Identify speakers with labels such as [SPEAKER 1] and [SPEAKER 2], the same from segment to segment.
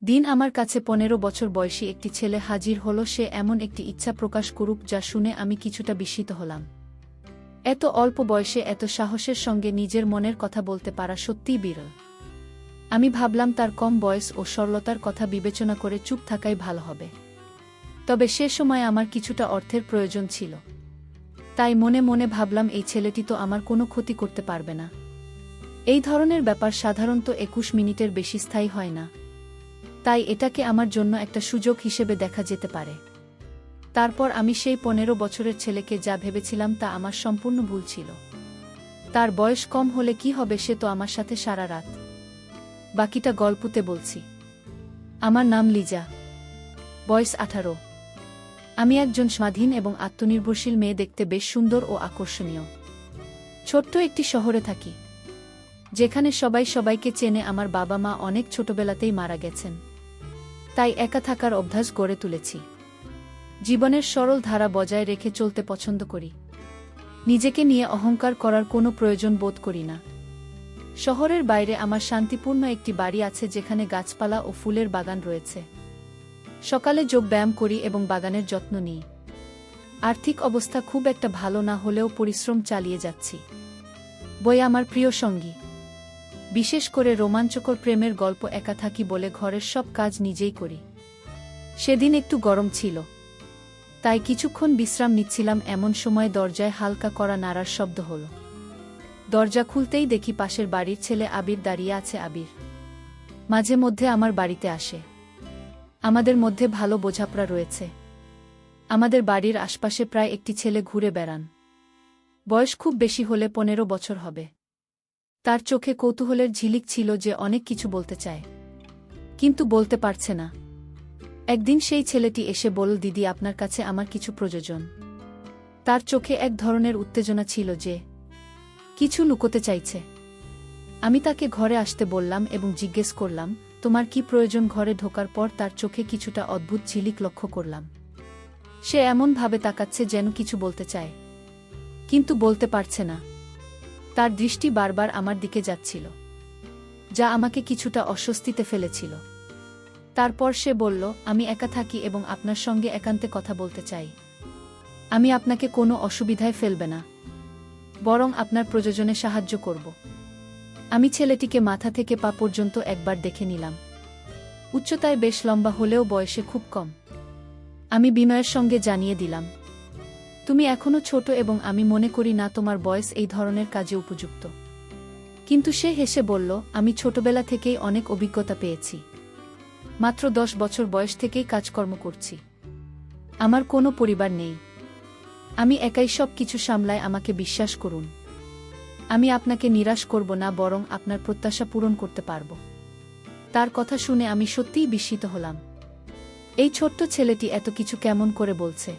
[SPEAKER 1] দিন আমার কাছে ১৫ বছর বয়সী একটি ছেলে হাজির হল। সে এমন একটি ইচ্ছা প্রকাশ করুক যা শুনে আমি কিছুটা বিস্মিত হলাম। এত অল্প বয়সে এত সাহসের সঙ্গে নিজের মনের কথা বলতে পারা সত্যিই বিরল। আমি ভাবলাম তার কম বয়স ও সরলতার কথা বিবেচনা করে চুপ থাকাই ভালো হবে। তবে সে সময় আমার কিছুটা অর্থের প্রয়োজন ছিল। তাই মনে মনে ভাবলাম এই ছেলেটি তো আমার কোনো ক্ষতি করতে পারবে না। এই ধরনের ব্যাপার সাধারণত ২১ মিনিটের বেশি স্থায়ী হয় না। তাই এটাকে আমার জন্য একটা সুযোগ হিসেবে দেখা যেতে পারে। তারপর আমি সেই ১৫ বছরের ছেলেকে যা ভেবেছিলাম তা আমার সম্পূর্ণ ভুল ছিল। তার বয়স কম হলে কি হবে, সে তো আমার সাথে সারা রাত। বাকিটা গল্পতে বলছি। আমার নাম লিজা, বয়স ১৮। আমি একজন স্বাধীন এবং আত্মনির্ভরশীল মেয়ে, দেখতে বেশ সুন্দর ও আকর্ষণীয়। ছোট্ট একটি শহরে থাকি, যেখানে সবাই সবাইকে চেনে। আমার বাবা মা অনেক ছোটবেলাতেই মারা গেছেন, তাই একা থাকার অভ্যাস গড়ে তুলেছি। জীবনের সরল ধারা বজায় রেখে চলতে পছন্দ করি। নিজেকে নিয়ে অহংকার করার কোনো প্রয়োজন বোধ করি না। শহরের বাইরে আমার শান্তিপূর্ণ একটি বাড়ি আছে, যেখানে গাছপালা ও ফুলের বাগান রয়েছে। সকালে যোগ ব্যায়াম করি এবং বাগানের যত্ন নিই। আর্থিক অবস্থা খুব একটা ভালো না হলেও পরিশ্রম চালিয়ে যাচ্ছি। বই আমার প্রিয় সঙ্গী, বিশেষ করে রোমাঞ্চকর প্রেমের গল্প। একা থাকি বলে ঘরের সব কাজ নিজেই করি। সেদিন একটু গরম ছিল, তাই কিছুক্ষণ বিশ্রাম নিচ্ছিলাম। এমন সময় দরজায় হালকা করা নাড়ার শব্দ হল। দরজা খুলতেই দেখি পাশের বাড়ির ছেলে আবির দাঁড়িয়ে আছে। আবির মাঝে মধ্যে আমার বাড়িতে আসে। আমাদের মধ্যে ভালো বোঝাপড়া রয়েছে। আমাদের বাড়ির আশপাশে প্রায় একটি ছেলে ঘুরে বেড়ান। বয়স খুব বেশি হলে ১৫ বছর হবে। তার চোখে কৌতূহলের ঝিলিক ছিল, যে অনেক কিছু বলতে চায় কিন্তু বলতে পারছে না। একদিন সেই ছেলেটি এসে বলল, দিদি, আপনার কাছে আমার কিছু প্রয়োজন। তার চোখে এক ধরনের উত্তেজনা ছিল, যে কিছু লুকোতে চাইছে। আমি তাকে ঘরে আসতে বললাম এবং জিজ্ঞেস করলাম, তোমার কি প্রয়োজন? ঘরে ঢোকার পর তার চোখে কিছুটা অদ্ভুত ঝিলিক লক্ষ্য করলাম। সে এমনভাবে তাকাচ্ছে যেন কিছু বলতে চায়, কিন্তু বলতে পারছে না। তার দৃষ্টি বারবার আমার দিকে যাচ্ছিল, যা আমাকে কিছুটা অস্বস্তিতে ফেলেছিল। তারপর সে বলল, আমি একা থাকি এবং আপনার সঙ্গে একান্তে কথা বলতে চাই। আমি আপনাকে কোনো অসুবিধায় ফেলবে না, বরং আপনার প্রয়োজনে সাহায্য করব। আমি ছেলেটিকে মাথা থেকে পা পর্যন্ত একবার দেখে নিলাম। উচ্চতায় বেশ লম্বা হলেও বয়সে খুব কম। আমি বিনয়ের সঙ্গে জানিয়ে দিলাম, তুমি এখনো ছোট এবং আমি মনে করি না তোমার বয়স এই ধরনের কাজে উপযুক্ত। কিন্তু সে হেসে বলল, আমি ছোটবেলা থেকেই অনেক অভিজ্ঞতা পেয়েছি। মাত্র ১০ বছর বয়স থেকেই কাজকর্ম করছি। আমার কোনো পরিবার নেই। আমি একাই সব কিছু সামলাই। আমাকে বিশ্বাস করুন। আমি আপনাকে নিরাশ করব না, বরং আপনার প্রত্যাশা পূরণ করতে পারব। তার কথা শুনে আমি সত্যিই বিস্মিত হলাম। এই ছোট্ট ছেলেটি এত কিছু কেমন করে বলছে?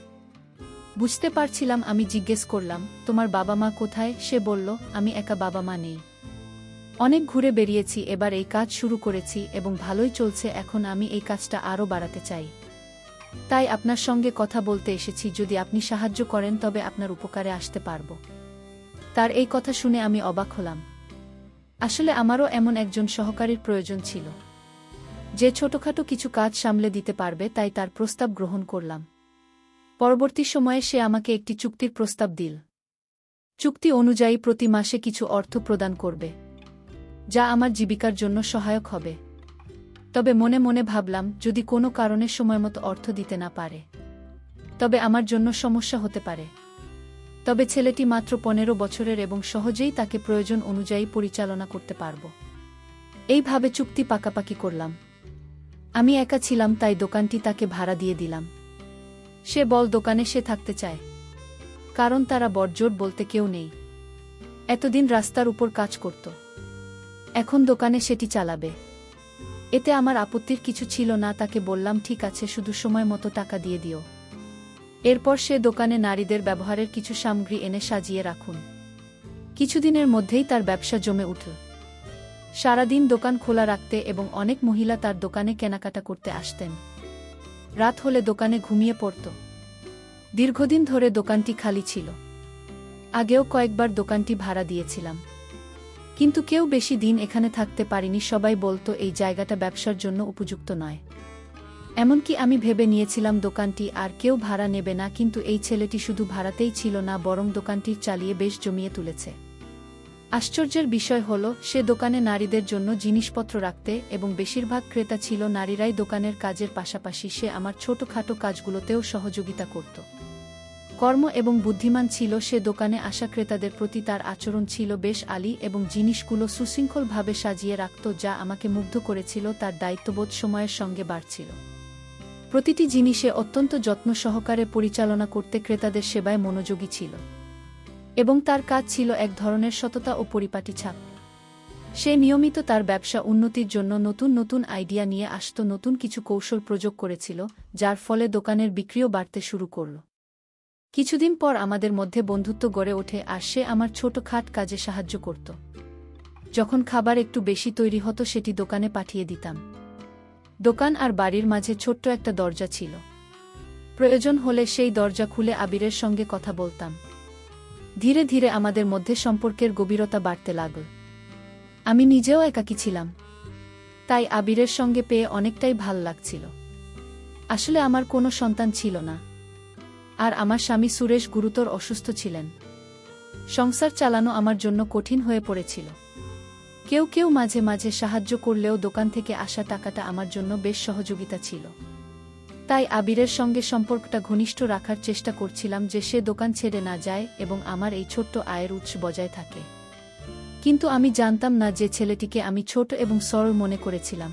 [SPEAKER 1] বুঝতে পারছিলাম। আমি জিজ্ঞেস করলাম, তোমার বাবা মা কোথায়? সে বলল, আমি একা, বাবা মা নেই। অনেক ঘুরে বেরিয়েছি, এবার এই কাজ শুরু করেছি এবং ভালোই চলছে। এখন আমি এই কাজটা আরও বাড়াতে চাই। তাই আপনার সঙ্গে কথা বলতে এসেছি। যদি আপনি সাহায্য করেন তবে আপনার উপকারে আসতে পারব। তার এই কথা শুনে আমি অবাক হলাম। আসলে আমারও এমন একজন সহকারীর প্রয়োজন ছিল, যে ছোটখাটো কিছু কাজ সামলে দিতে পারবে। তাই তার প্রস্তাব গ্রহণ করলাম। পরবর্তী সময়ে সে আমাকে একটি চুক্তির প্রস্তাব দিল। চুক্তি অনুযায়ী প্রতি মাসে কিছু অর্থ প্রদান করবে, যা আমার জীবিকার জন্য সহায়ক হবে। তবে মনে মনে ভাবলাম, যদি কোনো কারণে সময়মতো অর্থ দিতে না পারে, তবে আমার জন্য সমস্যা হতে পারে। তবে ছেলেটি মাত্র ১৫ বছরের এবং সহজেই তাকে প্রয়োজন অনুযায়ী পরিচালনা করতে পারব। এইভাবে চুক্তি পাকাপাকি করলাম। আমি একা ছিলাম, তাই দোকানটি তাকে ভাড়া দিয়ে দিলাম। সে বল দোকানে সে থাকতে চায়, কারণ তারা বড়জোর বলতে কেউ নেই। এতদিন রাস্তার উপর কাজ করত, এখন দোকানে সেটি চালাবে। এতে আমার আপত্তির কিছু ছিল না। তাকে বললাম, ঠিক আছে, শুধু সময় মতো টাকা দিয়ে দিও। এরপর সে দোকানে নারীদের ব্যবহারের কিছু সামগ্রী এনে সাজিয়ে রাখুন। কিছুদিনের মধ্যেই তার ব্যবসা জমে উঠল। সারাদিন দোকান খোলা রাখতে এবং অনেক মহিলা তার দোকানে কেনাকাটা করতে আসতেন। রাত হলে দোকানে ঘুমিয়ে পড়ত। দীর্ঘদিন ধরে দোকানটি খালি ছিল। আগেও কয়েকবার দোকানটি ভাড়া দিয়েছিলাম, কিন্তু কেউ বেশি দিন এখানে থাকতে পারেনি, সবাই বলতো এই জায়গাটা ব্যবসার জন্য উপযুক্ত নয়। এমনকি আমি ভেবে নিয়েছিলাম দোকানটি আর কেউ ভাড়া নেবে না, কিন্তু এই ছেলেটি শুধু ভাড়াতেই ছিল না, বরং দোকানটি চালিয়ে বেশ জমিয়ে তুলেছে। আশ্চর্যের বিষয় হল, সে দোকানে নারীদের জন্য জিনিসপত্র রাখতে এবং বেশিরভাগ ক্রেতা ছিল নারীরাই। দোকানের কাজের পাশাপাশি সে আমার ছোটখাটো কাজগুলোতেও সহযোগিতা করত। কর্ম এবং বুদ্ধিমান ছিল সে। দোকানে আসা ক্রেতাদের প্রতি তার আচরণ ছিল বেশ আলী এবং জিনিসগুলো সুশৃঙ্খলভাবে সাজিয়ে রাখত, যা আমাকে মুগ্ধ করেছিল। তার দায়িত্ববোধ সময়ের সঙ্গে বাড়ছিল। প্রতিটি জিনিসে অত্যন্ত যত্ন সহকারে পরিচালনা করতে ক্রেতাদের সেবায় মনোযোগী ছিল, এবং তার কাজ ছিল এক ধরনের সততা ও পরিপাটি ছাপ। সে নিয়মিত তার ব্যবসা উন্নতির জন্য নতুন নতুন আইডিয়া নিয়ে আসত, নতুন কিছু কৌশল প্রয়োগ করেছিল, যার ফলে দোকানের বিক্রিও বাড়তে শুরু করল। কিছুদিন পর আমাদের মধ্যে বন্ধুত্ব গড়ে ওঠে আর সে আমার ছোটখাট কাজে সাহায্য করত। যখন খাবার একটু বেশি তৈরি হতো সেটি দোকানে পাঠিয়ে দিতাম। দোকান আর বাড়ির মাঝে ছোট্ট একটা দরজা ছিল। প্রয়োজন হলে সেই দরজা খুলে আবিরের সঙ্গে কথা বলতাম। ধীরে ধীরে আমাদের মধ্যে সম্পর্কের গভীরতা বাড়তে লাগল। আমি নিজেও একাকী ছিলাম, তাই আবিরের সঙ্গে পেয়ে অনেকটাই ভাল লাগছিল। আসলে আমার কোনো সন্তান ছিল না, আর আমার স্বামী সুরেশ গুরুতর অসুস্থ ছিলেন। সংসার চালানো আমার জন্য কঠিন হয়ে পড়েছিল। কেউ কেউ মাঝে মাঝে সাহায্য করলেও দোকান থেকে আসা টাকাটা আমার জন্য বেশ সহযোগিতা ছিল। তাই আবিরের সঙ্গে সম্পর্কটা ঘনিষ্ঠ রাখার চেষ্টা করছিলাম, যে সে দোকান ছেড়ে না যায় এবং আমার এই ছোট্ট আয়ের উৎস বজায় থাকে। কিন্তু আমি জানতাম না যে ছেলেটিকে আমি ছোট এবং সরল মনে করেছিলাম,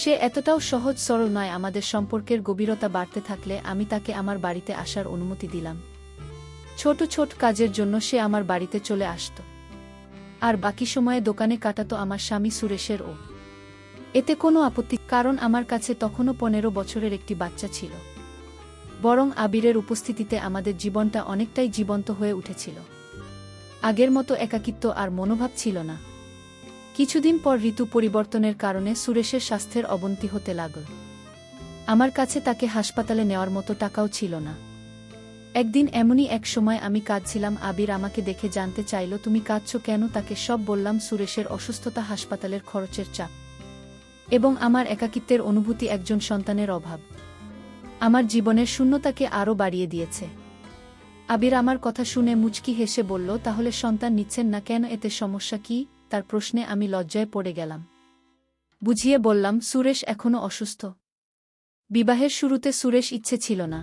[SPEAKER 1] সে এতটাও সহজ সরল নয়। আমাদের সম্পর্কের গভীরতা বাড়তে থাকলে আমি তাকে আমার বাড়িতে আসার অনুমতি দিলাম। ছোট ছোট কাজের জন্য সে আমার বাড়িতে চলে আসত, আর বাকি সময়ে দোকানে কাটাতো আমার স্বামী সুরেশের। এতে কোনো আপত্তি, কারণ আমার কাছে তখনও 15 বছরের একটি বাচ্চা ছিল। বরং আবিরের উপস্থিতিতে আমাদের জীবনটা অনেকটাই জীবন্ত হয়ে উঠেছিল। আগের মতো একাকিত্ব আর মনোভাব ছিল না। কিছুদিন পর ঋতু পরিবর্তনের কারণে সুরেশের স্বাস্থ্যের অবনতি হতে লাগল। আমার কাছে তাকে হাসপাতালে নেওয়ার মতো টাকাও ছিল না। একদিন এমনই এক সময় আমি কাঁদছিলাম। আবির আমাকে দেখে জানতে চাইল, তুমি কাঁদছো কেন? তাকে সব বললাম, সুরেশের অসুস্থতা, হাসপাতালের খরচের চাপ এবং আমার একাকিত্বের অনুভূতি, একজন সন্তানের অভাব আমার জীবনের শূন্যতাকে আরও বাড়িয়ে দিয়েছে। আবির আমার কথা শুনে মুচকি হেসে বলল, তাহলে সন্তান নিচ্ছেন না কেন? এতে সমস্যা কি? তার প্রশ্নে আমি লজ্জায় পড়ে গেলাম। বুঝিয়ে বললাম, সুরেশ এখনও অসুস্থ। বিবাহের শুরুতে সুরেশ ইচ্ছে ছিল না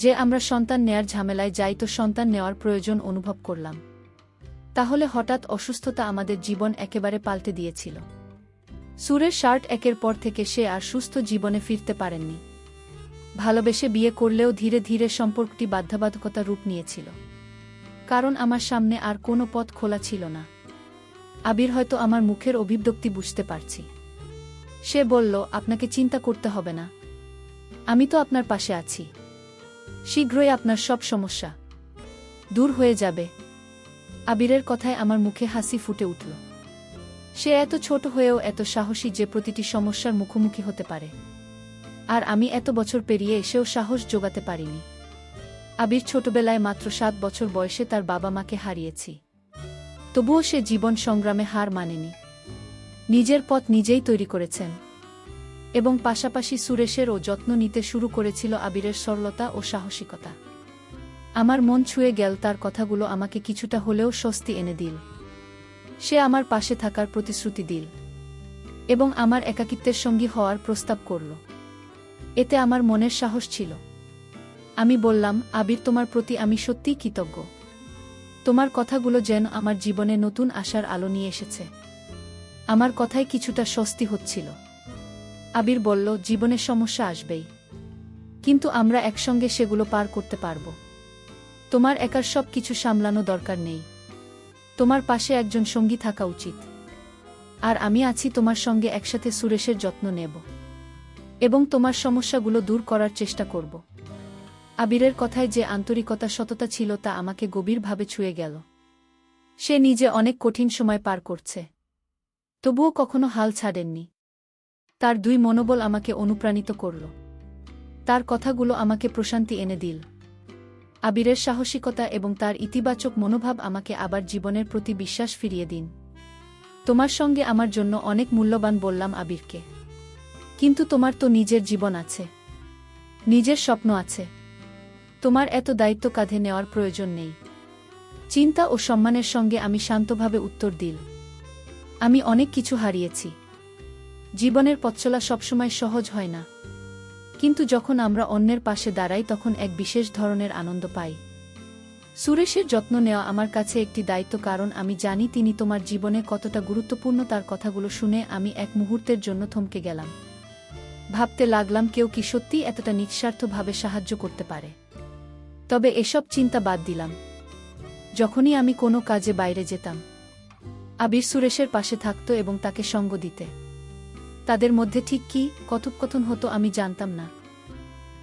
[SPEAKER 1] যে আমরা সন্তান নেয়ার ঝামেলায় যাই, তো সন্তান নেওয়ার প্রয়োজন অনুভব করলাম। তাহলে হঠাৎ অসুস্থতা আমাদের জীবন একেবারে পাল্টে দিয়েছিল। সুরেশ একের পর থেকে সে আর সুস্থ জীবনে ফিরতে পারেননি। ভালোবেসে বিয়ে করলেও ধীরে ধীরে সম্পর্কটি বাধ্যবাধকতা রূপ নিয়েছিল, কারণ আমার সামনে আর কোনো পথ খোলা ছিল না। আবির হয়তো আমার মুখের অভিব্যক্তি বুঝতে পারছি। সে বলল, আপনাকে চিন্তা করতে হবে না, আমি তো আপনার পাশে আছি। শীঘ্রই আপনার সব সমস্যা দূর হয়ে যাবে। আবিরের কথায় আমার মুখে হাসি ফুটে উঠল। সে এত ছোট হয়েও এত সাহসী যে প্রতিটি সমস্যার মুখোমুখি হতে পারে, আর আমি এত বছর পেরিয়ে এসেও সাহস জোগাতে পারিনি। আবির ছোটবেলায় মাত্র 7 বছর বয়সে তার বাবা মাকে হারিয়েছি। তবুও সে জীবন সংগ্রামে হার মানেনি। নিজের পথ নিজেই তৈরি করেছেন, এবং পাশাপাশি সুরেশেরও যত্ন নিতে শুরু করেছিল। আবিরের সরলতা ও সাহসিকতা আমার মন ছুঁয়ে গেল। তার কথাগুলো আমাকে কিছুটা হলেও স্বস্তি এনে দিল। সে আমার পাশে থাকার প্রতিশ্রুতি দিল এবং আমার একাকিত্বের সঙ্গী হওয়ার প্রস্তাব করল। এতে আমার মনের সাহস ছিল। আমি বললাম, আবির, তোমার প্রতি আমি সত্যিই কৃতজ্ঞ। তোমার কথাগুলো যেন আমার জীবনে নতুন আশার আলো নিয়ে এসেছে। আমার কথায় কিছুটা স্বস্তি হচ্ছিল। আবির বলল, জীবনে সমস্যা আসবেই, কিন্তু আমরা একসঙ্গে সেগুলো পার করতে পারব। তোমার একার সব কিছু সামলানো দরকার নেই। তোমার পাশে একজন সঙ্গী থাকা উচিত, আর আমি আছি তোমার সঙ্গে। একসাথে সুরেশের যত্ন নেব এবং তোমার সমস্যাগুলো দূর করার চেষ্টা করব। আবিরের কথায় যে আন্তরিকতা, সততা ছিল, তা আমাকে গভীরভাবে ছুঁয়ে গেল। সে নিজে অনেক কঠিন সময় পার করছে, তবুও কখনো হাল ছাড়েননি। তার দুই মনোবল আমাকে অনুপ্রাণিত করল। তার কথাগুলো আমাকে প্রশান্তি এনে দিল। আবিরের সাহসিকতা এবং তার ইতিবাচক মনোভাব আমাকে আবার জীবনের প্রতি বিশ্বাস ফিরিয়ে দিন। তোমার সঙ্গে আমার জন্য অনেক মূল্যবান বললাম আবিরকে। কিন্তু তোমার তো নিজের জীবন আছে, নিজের স্বপ্ন আছে। তোমার এত দায়িত্ব কাঁধে নেওয়ার প্রয়োজন নেই। চিন্তা ও সম্মানের সঙ্গে আমি শান্তভাবে উত্তর দিল, আমি অনেক কিছু হারিয়েছি। জীবনের পথচলা সবসময় সহজ হয় না, কিন্তু যখন আমরা অন্যের পাশে দাঁড়াই তখন এক বিশেষ ধরনের আনন্দ পাই। সুরেশের যত্ন নেওয়া আমার কাছে একটি দায়িত্ব, কারণ আমি জানি তিনি তোমার জীবনে কতটা গুরুত্বপূর্ণ। তার কথাগুলো শুনে আমি এক মুহূর্তের জন্য থমকে গেলাম। ভাবতে লাগলাম, কেউ কি সত্যিই এতটা নিঃস্বার্থভাবে সাহায্য করতে পারে? তবে এসব চিন্তা বাদ দিলাম। যখনই আমি কোনো কাজে বাইরে যেতাম, আবির সুরেশের পাশে থাকত এবং তাকে সঙ্গ দিতে। তাদের মধ্যে ঠিক কী কথোপকথন হতো আমি জানতাম না,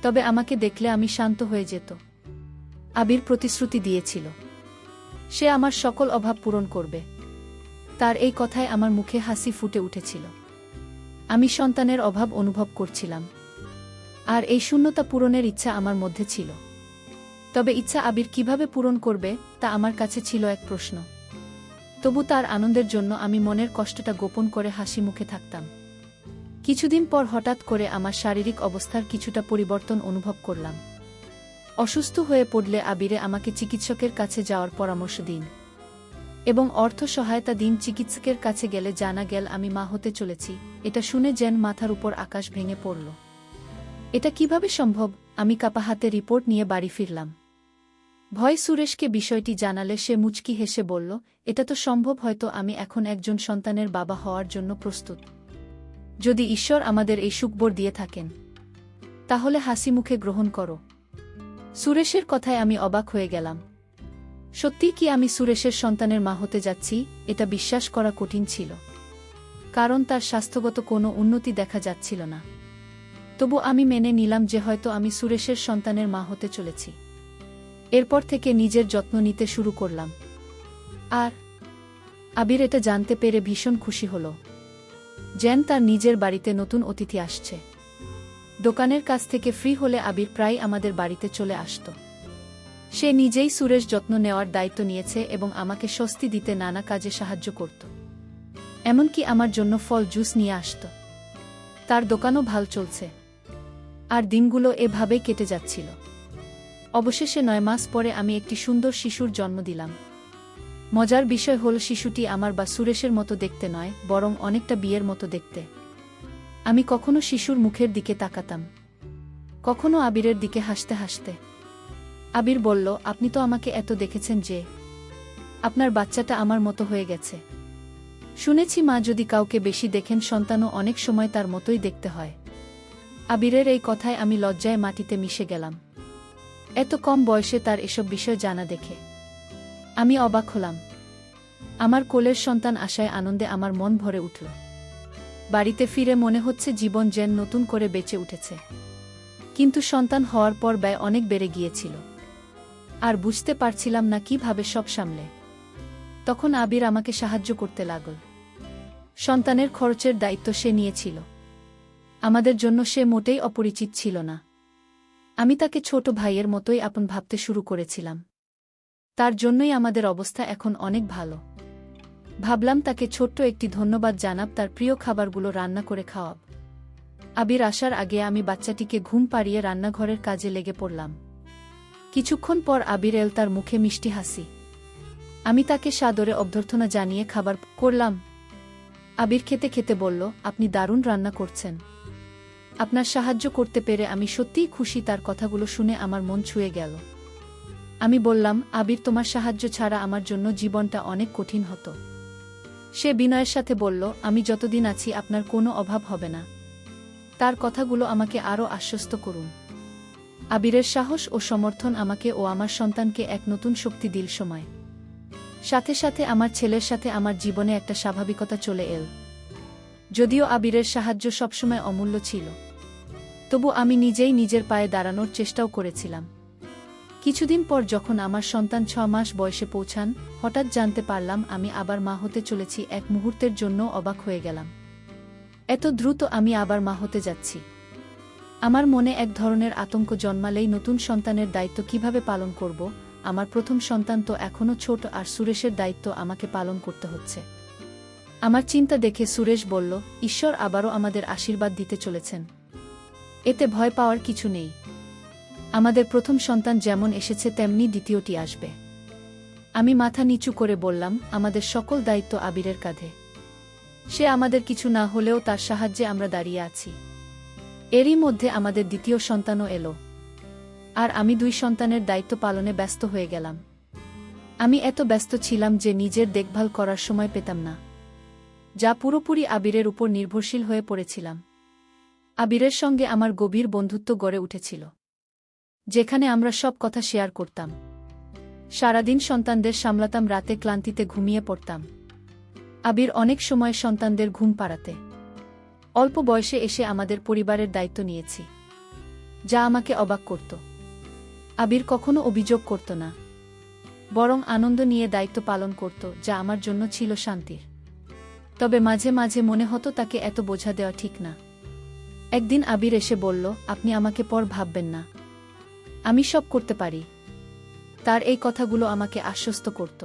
[SPEAKER 1] তবে আমাকে দেখলে আমি শান্ত হয়ে যেত। আবির প্রতিশ্রুতি দিয়েছিল, সে আমার সকল অভাব পূরণ করবে। তার এই কথায় আমার মুখে হাসি ফুটে উঠেছিল। আমি সন্তানের অভাব অনুভব করছিলাম, আর এই শূন্যতা পূরণের ইচ্ছা আমার মধ্যে ছিল। তবে ইচ্ছা আবির কিভাবে পূরণ করবে তা আমার কাছে ছিল এক প্রশ্ন। তবু তার আনন্দের জন্য আমি মনের কষ্টটা গোপন করে হাসি মুখে থাকতাম। কিছুদিন পর হঠাৎ করে আমার শারীরিক অবস্থার কিছুটা পরিবর্তন অনুভব করলাম। অসুস্থ হয়ে পড়লে আবিরে আমাকে চিকিৎসকের কাছে যাওয়ার পরামর্শ দিন এবং অর্থ সহায়তা দিন। চিকিৎসকের কাছে গেলে জানা গেল আমি মা হতে চলেছি। এটা শুনে যেন মাথার উপর আকাশ ভেঙে পড়ল। এটা কিভাবে সম্ভব? আমি কাঁপা হাতে রিপোর্ট নিয়ে বাড়ি ফিরলাম। ভয় সুরেশকে বিষয়টি জানালে সে মুচকি হেসে বলল, এটা তো সম্ভব, হয়তো আমি এখন একজন সন্তানের বাবা হওয়ার জন্য প্রস্তুত। যদি ঈশ্বর আমাদের এই সুখবর দিয়ে থাকেন, তাহলে হাসি মুখে গ্রহণ করো। সুরেশের কথায় আমি অবাক হয়ে গেলাম। সত্যি কি আমি সুরেশের সন্তানের মা হতে যাচ্ছি? এটা বিশ্বাস করা কঠিন ছিল, কারণ তার স্বাস্থ্যগত কোনো উন্নতি দেখা যাচ্ছিল না। তবু আমি মেনে নিলাম যে হয়তো আমি সুরেশের সন্তানের মা হতে চলেছি। এরপর থেকে নিজের যত্ন নিতে শুরু করলাম। আর আবির এটা জানতে পেরে ভীষণ খুশি হল, যেন তার নিজের বাড়িতে নতুন অতিথি আসছে। দোকানের কাছ থেকে ফ্রি হলে আবির প্রায় আমাদের বাড়িতে চলে আসত। সে নিজেই সুরেশ যত্ন নেওয়ার দায়িত্ব নিয়েছে এবং আমাকে স্বস্তি দিতে নানা কাজে সাহায্য করত। এমনকি আমার জন্য ফল জুস নিয়ে আসত। তার দোকানও ভাল চলছে, আর দিনগুলো এভাবেই কেটে যাচ্ছিল। অবশেষে 9 মাস পরে আমি একটি সুন্দর শিশুর জন্ম দিলাম। মজার বিষয় হল, শিশুটি আমার বা সুরেশের মতো দেখতে নয়, বরং অনেকটা বিয়ের মতো দেখতে। আমি কখনো শিশুর মুখের দিকে তাকাতাম, কখনো আবিরের দিকে হাসতে হাসতে। আবির বলল, আপনি তো আমাকে এত দেখেছেন যে আপনার বাচ্চাটা আমার মতো হয়ে গেছে। শুনেছি মা যদি কাউকে বেশি দেখেন, সন্তানও অনেক সময় তার মতোই দেখতে হয়। আবিরের এই কথায় আমি লজ্জায় মাটিতে মিশে গেলাম। এত কম বয়সে তার এসব বিষয় জানা দেখে আমি অবাক হলাম। আমার কোলের সন্তান আশায় আনন্দে আমার মন ভরে উঠল। বাড়িতে ফিরে মনে হচ্ছে জীবন যেন নতুন করে বেঁচে উঠেছে। কিন্তু সন্তান হওয়ার পর ব্যয় অনেক বেড়ে গিয়েছিল, আর বুঝতে পারছিলাম না কিভাবে সব সামলে। তখন আবির আমাকে সাহায্য করতে লাগল। সন্তানের খরচের দায়িত্ব সে নিয়েছিল। আমাদের জন্য সে মোটেই অপরিচিত ছিল না। আমি তাকে ছোট ভাইয়ের মতোই আপন ভাবতে শুরু করেছিলাম। তার জন্যই আমাদের অবস্থা এখন অনেক ভালো। ভাবলাম তাকে ছোট্ট একটি ধন্যবাদ জানাব, তার প্রিয় খাবারগুলো রান্না করে খাওয়াব। আবির আসার আগে আমি বাচ্চাটিকে ঘুম পাড়িয়ে রান্নাঘরের কাজে লেগে পড়লাম। কিছুক্ষণ পর আবির এল, তার মুখে মিষ্টি হাসি। আমি তাকে সাদরে অভ্যর্থনা জানিয়ে খাবার করলাম। আবির খেতে খেতে বলল, আপনি দারুণ রান্না করছেন। আপনার সাহায্য করতে পেরে আমি সত্যিই খুশি। তার কথাগুলো শুনে আমার মন ছুঁয়ে গেল। আমি বললাম, আবির, তোমার সাহায্য ছাড়া আমার জন্য জীবনটা অনেক কঠিন হতো। সে বিনয়ের সাথে বলল, আমি যতদিন আছি আপনার কোনো অভাব হবে না। তার কথাগুলো আমাকে আরও আশ্বস্ত করুন। আবিরের সাহস ও সমর্থন আমাকে ও আমার সন্তানকে এক নতুন শক্তি দিল। সময় সাথে সাথে আমার ছেলের সাথে আমার জীবনে একটা স্বাভাবিকতা চলে এল। যদিও আবিরের সাহায্য সবসময় অমূল্য ছিল, তবু আমি নিজেই নিজের পায়ে দাঁড়ানোর চেষ্টাও করেছিলাম। কিছুদিন পর যখন আমার সন্তান 6 মাস বয়সে পৌঁছান, হঠাৎ জানতে পারলাম আমি আবার মা হতে চলেছি। এক মুহূর্তের জন্য অবাক হয়ে গেলাম। এত দ্রুত আমি আবার মা হতে যাচ্ছি। আমার মনে এক ধরনের আতঙ্ক জন্মালেই নতুন সন্তানের দায়িত্ব কিভাবে পালন করব। আমার প্রথম সন্তান তো এখনও ছোট, আর সুরেশের দায়িত্ব আমাকে পালন করতে হচ্ছে। আমার চিন্তা দেখে সুরেশ বলল, ঈশ্বর আবারও আমাদের আশীর্বাদ দিতে চলেছেন, এতে ভয় পাওয়ার কিছু নেই। আমাদের প্রথম সন্তান যেমন এসেছে তেমনি দ্বিতীয়টি আসবে। আমি মাথা নিচু করে বললাম, আমাদের সকল দায়িত্ব আবিরের কাঁধে। সে আমাদের কিছু না হলেও তার সাহায্যে আমরা দাঁড়িয়ে আছি। এরই মধ্যে আমাদের দ্বিতীয় সন্তানও এলো, আর আমি 2 সন্তানের দায়িত্ব পালনে ব্যস্ত হয়ে গেলাম। আমি এত ব্যস্ত ছিলাম যে নিজের দেখভাল করার সময় পেতাম না, যা পুরোপুরি আবিরের উপর নির্ভরশীল হয়ে পড়েছিলাম। আবিরের সঙ্গে আমার গভীর বন্ধুত্ব গড়ে উঠেছিল, যেখানে আমরা সব কথা শেয়ার করতাম। সারাদিন সন্তানদের সামলাতাম, রাতে ক্লান্তিতে ঘুমিয়ে পড়তাম। আবির অনেক সময় সন্তানদের ঘুম পাড়াতে অল্প বয়সে এসে আমাদের পরিবারের দায়িত্ব নিয়েছি, যা আমাকে অবাক করত। আবির কখনো অভিযোগ করত না, বরং আনন্দ নিয়ে দায়িত্ব পালন করত, যা আমার জন্য ছিল শান্তির। তবে মাঝে মাঝে মনে হতো তাকে এত বোঝা দেওয়া ঠিক না। একদিন আবির এসে বলল, আপনি আমাকে পর ভাববেন না, আমি সব করতে পারি। তার এই কথাগুলো আমাকে আশ্বস্ত করত।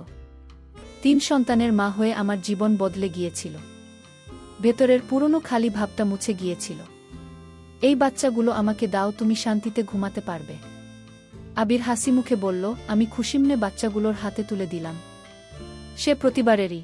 [SPEAKER 1] 3 সন্তানের মা হয়ে আমার জীবন বদলে গিয়েছিল। ভেতরের পুরনো খালি ভাবটা মুছে গিয়েছিল। এই বাচ্চাগুলো আমাকে দাও, তুমি শান্তিতে ঘুমাতে পারবে। আবির হাসি মুখে বলল, আমি খুশিমনে বাচ্চাগুলোর হাতে তুলে দিলাম। সে প্রতিবারেরই